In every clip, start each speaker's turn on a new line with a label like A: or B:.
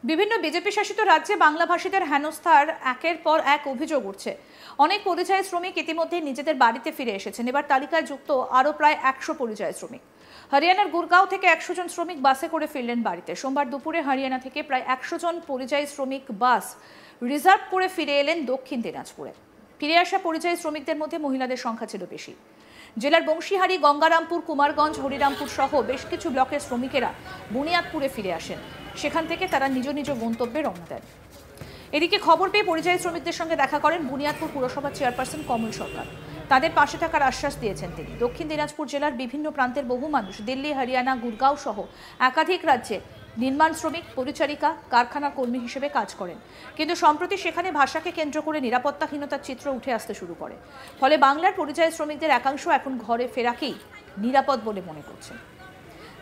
A: বিভিন্ন বিজেপি শাসিত রাজ্যে বাংলাভাষীদের হেনস্থার একের পর এক অভিযোগ উঠছে। অনেক পরিযায়ী শ্রমিক ইতিমধ্যে নিজেদের বাড়িতে ফিরে এসেছেন। এবার তালিকায় যুক্ত আরও প্রায় 100 পরিযায়ী শ্রমিক। হরিয়ানার গুরগাঁও থেকে 100 জন শ্রমিক বাসে করে ফিরলেন বাড়িতে। সোমবার দুপুরে হরিয়ানা থেকে প্রায় 100 জন পরিযায়ী শ্রমিক বাস রিজার্ভ করে ফিরে এলেন দক্ষিণ দিনাজপুরে। ফিরে আসা পরিযায়ী শ্রমিকদের মধ্যে মহিলাদের সংখ্যা ছিল বেশি। জেলার বংশীহারি, গঙ্গারামপুর, কুমারগঞ্জ, হরিরামপুর সহ বেশ কিছু ব্লকের শ্রমিকেরা বুনিয়াদপুরে ফিরে আসেন। সেখান থেকে তারা নিজ নিজ গন্তব্যে রওনা দেন। এদিকে খবর পেয়ে পরিযায়ী শ্রমিকদের সঙ্গে দেখা করেন বুনিয়াদপুর পুরসভার চেয়ারপারসন কমল সরকার। তাদের পাশে থাকার আশ্বাস দিয়েছেন তিনি। দক্ষিণ দিনাজপুর জেলার বিভিন্ন প্রান্তের বহু মানুষ দিল্লি, হরিয়ানা, গুরগাঁও সহ একাধিক রাজ্যে নির্মাণ শ্রমিক, পরিচারিকা, কারখানা কর্মী হিসেবে কাজ করেন। কিন্তু সম্প্রতি সেখানে ভাষাকে কেন্দ্র করে নিরাপত্তাহীনতার চিত্র উঠে আসতে শুরু করে। ফলে বাংলার পরিযায়ী শ্রমিকদের একাংশ এখন ঘরে ফেরাকেই নিরাপদ বলে মনে করছেন।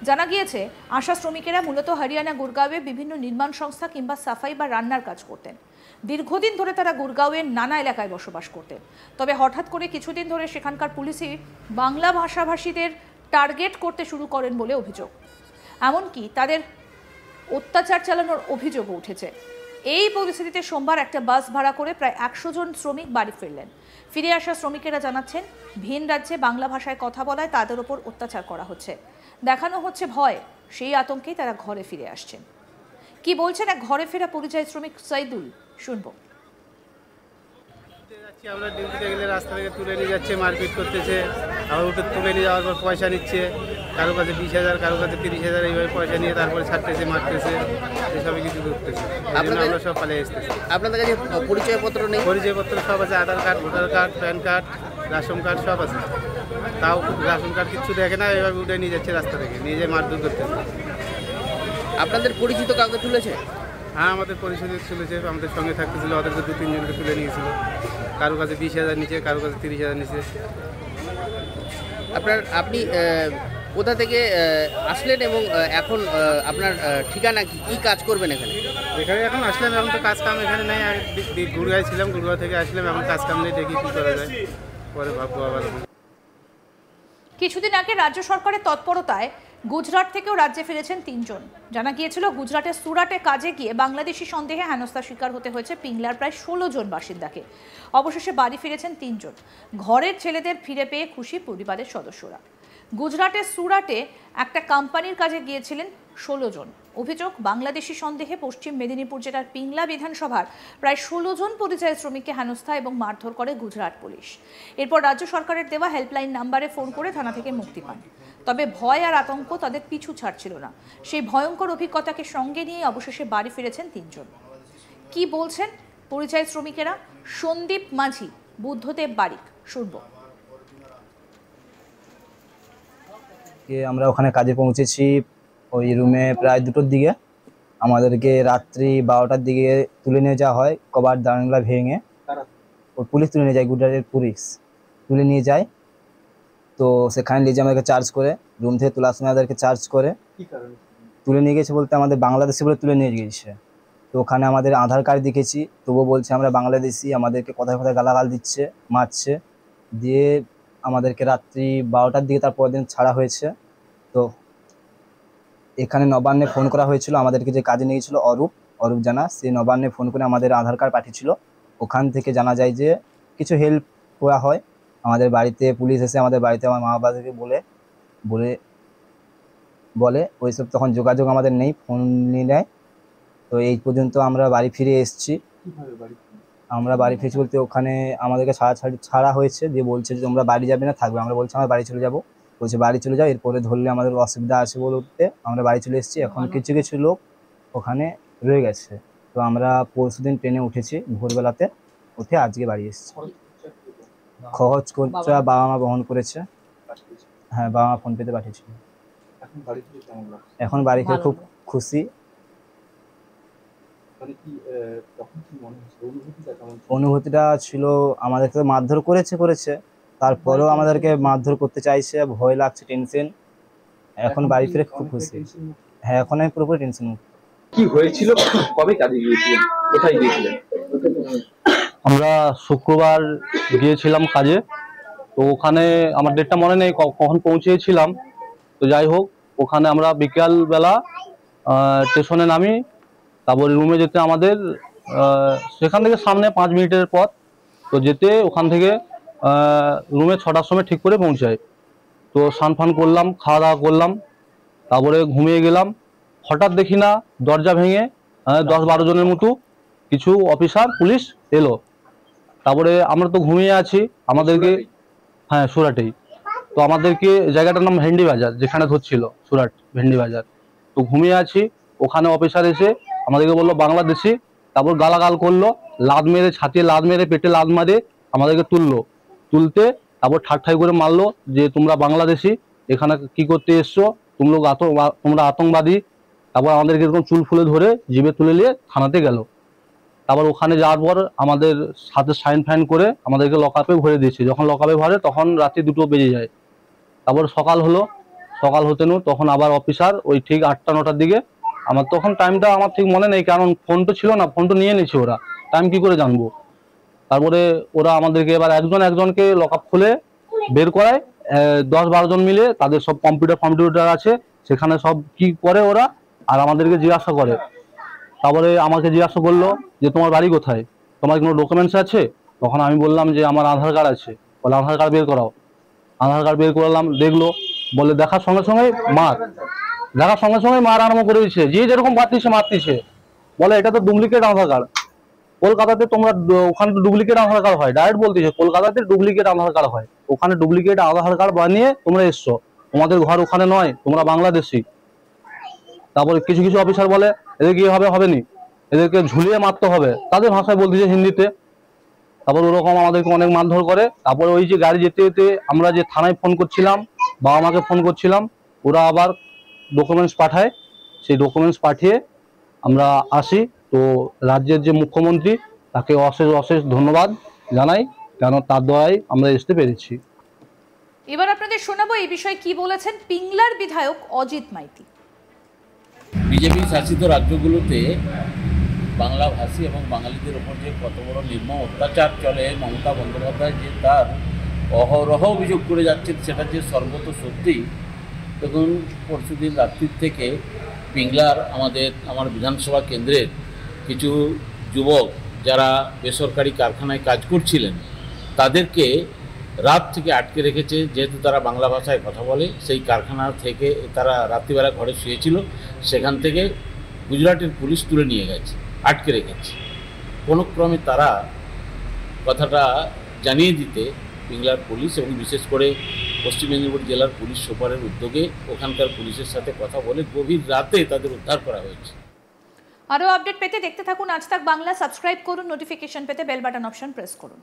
A: জানা গিয়েছে, আশা শ্রমিকেরা মূলত হরিয়ানা গুরগাঁওয়ে বিভিন্ন নির্মাণ সংস্থা কিংবা সাফাই বা রান্নার কাজ করতেন। দীর্ঘদিন ধরে তারা গুরগাঁওয়ের নানা এলাকায় বসবাস করতেন। তবে হঠাৎ করে কিছুদিন ধরে সেখানকার পুলিশই বাংলা ভাষাভাষীদের টার্গেট করতে শুরু করেন বলে অভিযোগ। এমনকি তাদের অত্যাচার চালানোর অভিযোগও উঠেছে। এই পরিস্থিতিতে সোমবার একটা বাস ভাড়া করে প্রায় 100 জন শ্রমিক বাড়ি ফিরলেন। ফিরে আসা শ্রমিকেরা জানাচ্ছেন, ভিন রাজ্যে বাংলা ভাষায় কথা বলায় তাদের ওপর অত্যাচার করা হচ্ছে, দেখানো হচ্ছে ভয়। সেই আতঙ্কেই তারা ঘরে ফিরে আসছেন। কি বলছেন এক ঘরে ফেরা পরিযায়ী শ্রমিক সাইদুল, শুনবো।
B: আমরা ডিউটিতে গেলে রাস্তা থেকে তুলে নিয়ে যাচ্ছে, মারপিট করতেছে, আবার উঠে তুলে নিয়ে যাওয়ার পর পয়সা নিচ্ছে, কারো কাছে 20,000, কারো কাছে 30,000, এইভাবে পয়সা নিয়ে তারপরে ছাড়তেছে, মারতেছে, এসবই কিছু করতেছে। আমরা সব পালিয়ে আসতেছি।
C: আপনাদের কাছে পরিচয়পত্র নেই?
B: পরিচয়পত্র সব আছে, Aadhaar card, voter card, PAN card, ration card সব আছে। তাও রেশন কার্ড কিচ্ছু দেখে না, এভাবে উঠে নিয়ে যাচ্ছে রাস্তা থেকে, নিয়ে যেয়ে মারধর করতেছে।
C: আপনাদের পরিচিত কাউকে তুলেছে?
B: হ্যাঁ, আমাদের পরিচিত তুলেছে, আমাদের সঙ্গে থাকতেছিল, ওদেরকে 2-3 জনকে তুলে নিয়েছিল। কারো কাছে 20,000 নিচে, কারো কাছে 30,000 নিচে।
C: আপনি কোথা থেকে আসলেন এবং এখন আপনার ঠিকানা কি, কি কাজ করবেন এখানে?
B: এখানে এখন আসলাম, এখন তো কাজ কাম এখানে নেই। গুরগাঁও ছিলাম, গুরগাঁও থেকে আসলাম, এখন কাজ কাম নেই, দেখি কী করা যায়, পরে ভাববো আবার।
A: কিছুদিন আগে রাজ্য সরকারের তৎপরতায় গুজরাট থেকেও রাজ্যে ফিরেছেন 3 জন। জানা গিয়েছিল, গুজরাটের সুরাটে কাজে গিয়ে বাংলাদেশি সন্দেহে হেনস্থার শিকার হতে হয়েছে পিংলার প্রায় 16 জন বাসিন্দাকে। অবশেষে বাড়ি ফিরেছেন 3 জন। ঘরের ছেলেদের ফিরে পেয়ে খুশি পরিবারের সদস্যরা। গুজরাটের সুরাটে একটা কোম্পানির কাজে গিয়েছিলেন 16 জন। অভিযোগ, বাংলাদেশি সন্দেহে পশ্চিম মেদিনীপুর জেলার পিংলা বিধানসভার প্রায় 16 জন পরিযায়ী শ্রমিককে হেনস্থা এবং মারধর করে গুজরাট পুলিশ। এরপর রাজ্য সরকারের দেওয়া হেল্পলাইন নাম্বারে ফোন করে থানা থেকে মুক্তি পান। তবে ভয় আর আতঙ্ক তাদের পিছু ছাড়ছিল না। সেই ভয়ঙ্কর অভিজ্ঞতাকে সঙ্গে নিয়ে অবশেষে বাড়ি ফিরেছেন 3 জন। কি বলছেন পরিযায়ী শ্রমিকেরা? সন্দীপ মাঝি, বুদ্ধদেব বারিক, শুনবো।
D: আমরা ওখানে কাজে পৌঁছেছি ওই রুমে প্রায় 2টোর দিকে। আমাদেরকে রাত্রি 12টার দিকে তুলে নিয়ে যাওয়া হয়, কভার জানলা ভেঙে। ওই পুলিশ তুলে নিয়ে যায়, গুজরাটের পুলিশ তুলে নিয়ে যায়। তো সেখানে নিয়ে আমাদেরকে চার্জ করে, রুম থেকে তোলার সময় আমাদেরকে চার্জ করে তুলে নিয়ে গেছে। বলতে আমাদের বাংলাদেশি বলে তুলে নিয়ে গিয়েছে। তো ওখানে আমাদের আধার কার্ড দেখেছি, তবুও বলছে আমরা বাংলাদেশি। আমাদেরকে কথায় কথায় গালাগাল দিচ্ছে, মারছে। দিয়ে আমাদেরকে রাত্রি 12টার দিকে তারপর দিন ছাড়া হয়েছে। তো এখানে নবান্নে ফোন করা হয়েছিল, আমাদেরকে যে কাজে নিয়েছিল অরূপ জানা, সে নবান্নে ফোন করে আমাদের আধার কার্ড পাঠিয়েছিল। ওখান থেকে জানা যায় যে কিছু হেল্প করা হয়। আমাদের বাড়িতে পুলিশ এসে আমাদের বাড়িতে আমার মা বাবাকে বলে ওইসব তখন যোগাযোগ আমাদের নেই, ফোন নিয়ে নেয়। তো এই পর্যন্ত আমরা বাড়ি ফিরে এসেছি। আমরা বাড়ি ফিরেছি বলতে ওখানে আমাদেরকে ছাড়া হয়েছে, দিয়ে বলছে যে তোমরা বাড়ি যাবে না, থাকবে। আমরা বলছি আমরা বাড়ি চলে যাবো। বলছে বাড়ি চলে যাও, এরপরে ধরলে আমাদের অসুবিধা আছে বলতে আমরা বাড়ি চলে এসেছি। এখন কিছু কিছু লোক ওখানে রয়ে গেছে। তো আমরা পরশুদিন ট্রেনে উঠেছি ভোরবেলাতে, উঠে আজকে বাড়ি এসেছি। খরচ খরচা বাবা মা বহন করেছে। হ্যাঁ, বাবা মা ফোনপেতে পাঠিয়েছিল। এখন বাড়ি খেয়ে খুব খুশি। অনুভূতিটা ছিল, আমাদের তো মারধর করেছে, তারপরেও আমাদেরকে মারধর করতে চাইছে, ভয় লাগছে, টেনশন। এখন বাড়ি ফিরে খুব খুশি। হ্যাঁ, এখন আমি পুরোপুরি টেনশন মুক্ত।
E: কি হয়েছিল, কবে কাজে গিয়েছিলেন, কোথায় গিয়েছিলেন?
F: আমরা শুক্রবার গিয়েছিলাম কাজে। তো ওখানে আমার ডেটটা মনে নেই কখন পৌঁছেছিলাম। তো যাই হোক, ওখানে আমরা বিকালবেলা স্টেশনে নামি। তারপরে রুমে যেতে আমাদের সেখান থেকে সামনে 5 মিনিটের পথ। তো যেতে ওখান থেকে রুমে 6টার সময় ঠিক করে পৌঁছায়। তো স্নান ফান করলাম, খাওয়া দাওয়া করলাম, তারপরে ঘুমিয়ে গেলাম। হঠাৎ দেখি না দরজা ভেঙে 10-12 জনের মতো কিছু অফিসার পুলিশ এলো। তারপরে আমরা তো ঘুমিয়ে আছি, আমাদেরকে, হ্যাঁ সুরাটেই। তো আমাদেরকে জায়গাটার নাম ভেন্ডি বাজার, যেখানে ধরছিল সুরাট ভেন্ডি বাজার। তো ঘুমিয়ে আছি, ওখানে অফিসার এসে আমাদেরকে বললো বাংলাদেশি। তারপর গালাগাল করলো, লাদ মেরে, ছাতিয়ে লাদ মেরে, পেটে লাদ মারে আমাদেরকে তুলতে তারপর ঠাট্টাই করে মারলো যে তোমরা বাংলাদেশি, এখানে কি করতে এসছো, তোমরা আতঙ্কবাদী। তারপর আমাদেরকে এরকম চুল ফুলে ধরে জিভে তুলে নিয়ে থানাতে গেল। তারপর ওখানে যাওয়ার পর আমাদের সাথে সাইন ফাইন করে আমাদেরকে লকআপে ভরে দিয়েছে। যখন লকআপে ভরে তখন রাত্রি 2টো বেজে যায়। তারপর সকাল হলো, সকাল হতে তখন আবার অফিসার ওই ঠিক 8টা-9টার দিকে, আমার তখন টাইমটা আমার ঠিক মনে নেই, কারণ ফোন তো ছিল না, ফোন তো নিয়ে নিয়েছে ওরা, টাইম কি করে জানবো। তারপরে ওরা আমাদেরকে এবার একজনকে লকআপ খুলে বের করায়, 10-12 জন মিলে, তাদের সব কম্পিউটার আছে, সেখানে সব কি করে ওরা, আর আমাদেরকে জিজ্ঞাসা করে। তারপরে আমাকে জিজ্ঞাসা করলো যে তোমার বাড়ি কোথায়, তোমার কোনো ডকুমেন্টস আছে? তখন আমি বললাম যে আমার আধার কার্ড আছে। বলে আধার কার্ড বের করাও। আধার কার্ড বের করলাম, দেখলো, বলে দেখার সঙ্গে সঙ্গে মার আরম্ভ করে দিচ্ছে, যে যেরকম মারতিছে। বলে এটা তো ডুপ্লিকেট আধার কার্ড, কলকাতাতে তোমরা ওখানে তো ডুপ্লিকেট আধার কার্ড হয়, ডাইরেক্ট বলতেছে কলকাতাতে ডুপ্লিকেট আধার কার্ড হয়, ওখানে ডুপ্লিকেট আধার কার্ড বানিয়ে তোমরা এসছো, তোমাদের ঘর ওখানে নয়, তোমরা বাংলাদেশি। তারপরে কিছু অফিসার বলে এদের কি হবে নি, এদেরকে ঝুলিয়ে মারতে হবে, তাদের ভাষায় বলতেছে হিন্দিতে। তারপর ওরকম আমাদেরকে অনেক মারধর করে। তারপরে ওই যে গাড়ি যেতে যেতে আমরা যে থানায় ফোন করছিলাম, বাবা মাকে ফোন করছিলাম, ওরা আবার ডকুমেন্টস পাঠায়, সেই ডকুমেন্টস পাঠিয়ে আমরা আসি। তো রাজ্যের যে মুখ্যমন্ত্রী, তাকে অশেষ ধন্যবাদ জানাই, কেন তার দ্বারাই আমরা আসতে পেরেছি।
A: এবার আপনাদের শোনাবো এই বিষয়ে কি বলেছেন পিংলার বিধায়ক অজিত মাইতি।
G: বিজেপি শাসিত রাজ্যগুলোতে বাংলাভাষী এবং বাঙালিদের ওপর যে কত বড় নির্মম অত্যাচার চলে, মমতা বন্দ্যোপাধ্যায় যে তার অহরহ অভিযোগ করে যাচ্ছেন, সেটা যে সর্বত সত্যি। দেখুন, পরশুদিন রাত্রির থেকে পিংলার আমার বিধানসভা কেন্দ্রের কিছু যুবক যারা বেসরকারি কারখানায় কাজ করছিলেন, তাদেরকে রাত থেকে আটকে রেখেছে। যেহেতু তারা বাংলা ভাষায় কথা বলে, সেই কারখানা থেকে তারা রাত্রিবেলা ঘরে শুয়েছিল, সেখান থেকে গুজরাটের পুলিশ তুলে নিয়ে গেছে, আটকে রেখেছে। কোনো ক্রমে তারা কথাটা জানিয়ে দিতে পিংলার পুলিশ এবং বিশেষ করে পশ্চিম মেদিনীপুর জেলার পুলিশ সুপারের উদ্যোগে ওখানকার পুলিশের সাথে কথা বলে গভীর রাতে তাদের উদ্ধার করা হয়েছে।
A: আরও আপডেট পেতে দেখতে থাকুন আজ তাক বাংলা। সাবস্ক্রাইব করুন, নোটিফিকেশন পেতে বেল বাটন অপশন প্রেস করুন।